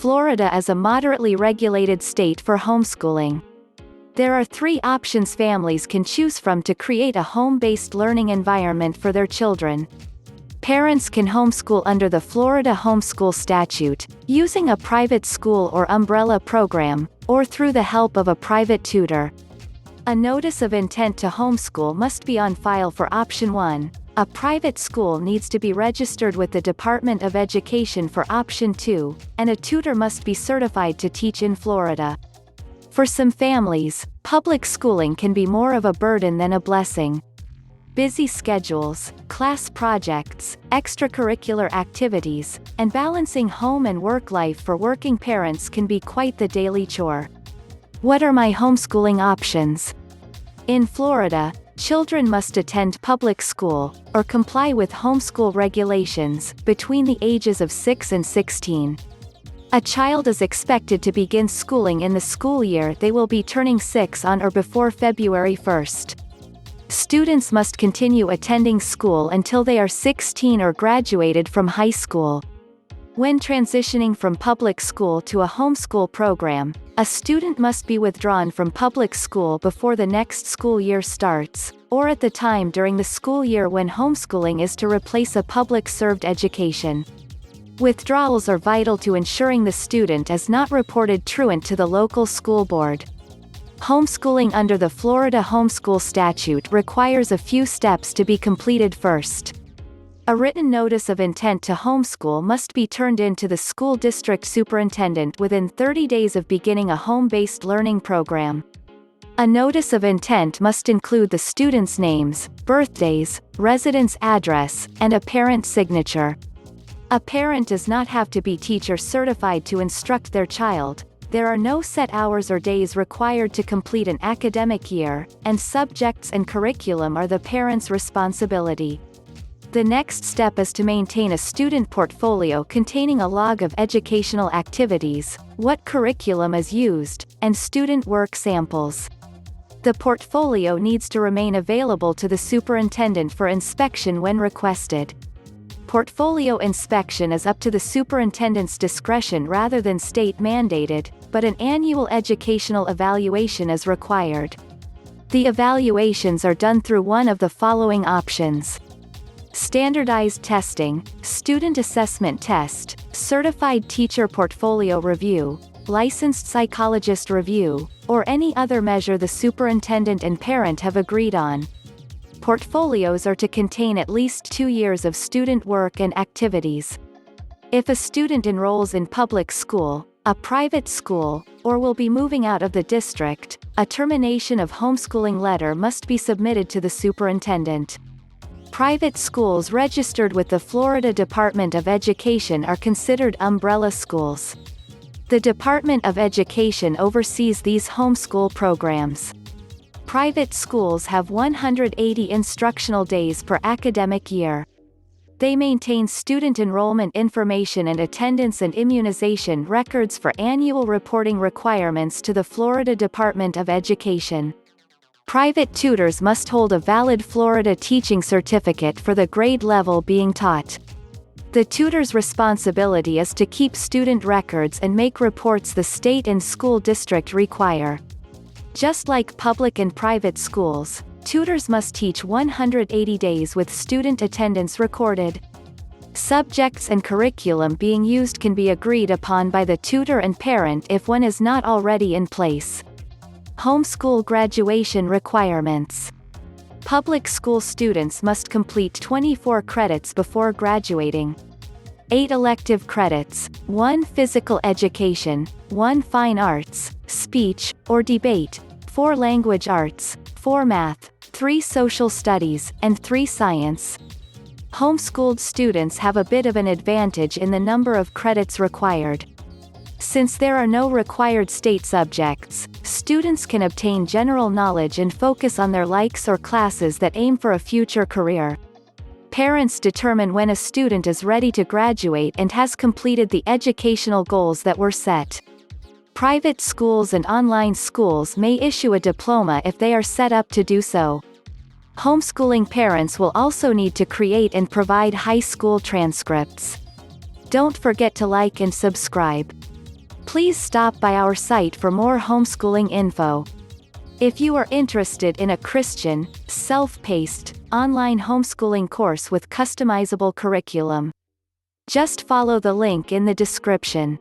Florida is a moderately regulated state for homeschooling. There are 3 options families can choose from to create a home-based learning environment for their children. Parents can homeschool under the Florida Homeschool Statute, using a private school or umbrella program, or through the help of a private tutor. A notice of intent to homeschool must be on file for option 1. A private school needs to be registered with the Department of Education for option 2, and a tutor must be certified to teach in Florida. For some families, public schooling can be more of a burden than a blessing. Busy schedules, class projects, extracurricular activities, and balancing home and work life for working parents can be quite the daily chore. What are my homeschooling options? In Florida, children must attend public school, or comply with homeschool regulations, between the ages of 6 and 16. A child is expected to begin schooling in the school year they will be turning 6 on or before February 1st. Students must continue attending school until they are 16 or graduated from high school. When transitioning from public school to a homeschool program, a student must be withdrawn from public school before the next school year starts, or at the time during the school year when homeschooling is to replace a public-served education. Withdrawals are vital to ensuring the student is not reported truant to the local school board. Homeschooling under the Florida Homeschool Statute requires a few steps to be completed first. A written notice of intent to homeschool must be turned in to the school district superintendent within 30 days of beginning a home-based learning program. A notice of intent must include the students' names, birthdays, residence address, and a parent signature. A parent does not have to be teacher certified to instruct their child. There are no set hours or days required to complete an academic year, and subjects and curriculum are the parent's responsibility. The next step is to maintain a student portfolio containing a log of educational activities, what curriculum is used, and student work samples. The portfolio needs to remain available to the superintendent for inspection when requested. Portfolio inspection is up to the superintendent's discretion rather than state-mandated, but an annual educational evaluation is required. The evaluations are done through one of the following options: standardized testing, student assessment test, certified teacher portfolio review, licensed psychologist review, or any other measure the superintendent and parent have agreed on. Portfolios are to contain at least 2 years of student work and activities. If a student enrolls in public school, a private school, or will be moving out of the district, a termination of homeschooling letter must be submitted to the superintendent. Private schools registered with the Florida Department of Education are considered umbrella schools. The Department of Education oversees these homeschool programs. Private schools have 180 instructional days per academic year. They maintain student enrollment information and attendance and immunization records for annual reporting requirements to the Florida Department of Education. Private tutors must hold a valid Florida teaching certificate for the grade level being taught. The tutor's responsibility is to keep student records and make reports the state and school district require. Just like public and private schools, tutors must teach 180 days with student attendance recorded. Subjects and curriculum being used can be agreed upon by the tutor and parent if one is not already in place. Homeschool graduation requirements. Public school students must complete 24 credits before graduating. 8 elective credits, 1 physical education, 1 fine arts, speech, or debate, 4 language arts, 4 math, 3 social studies, and 3 science. Homeschooled students have a bit of an advantage in the number of credits required. Since there are no required state subjects, students can obtain general knowledge and focus on their likes or classes that aim for a future career. Parents determine when a student is ready to graduate and has completed the educational goals that were set. Private schools and online schools may issue a diploma if they are set up to do so. Homeschooling parents will also need to create and provide high school transcripts. Don't forget to like and subscribe. Please stop by our site for more homeschooling info. If you are interested in a Christian, self-paced, online homeschooling course with customizable curriculum, just follow the link in the description.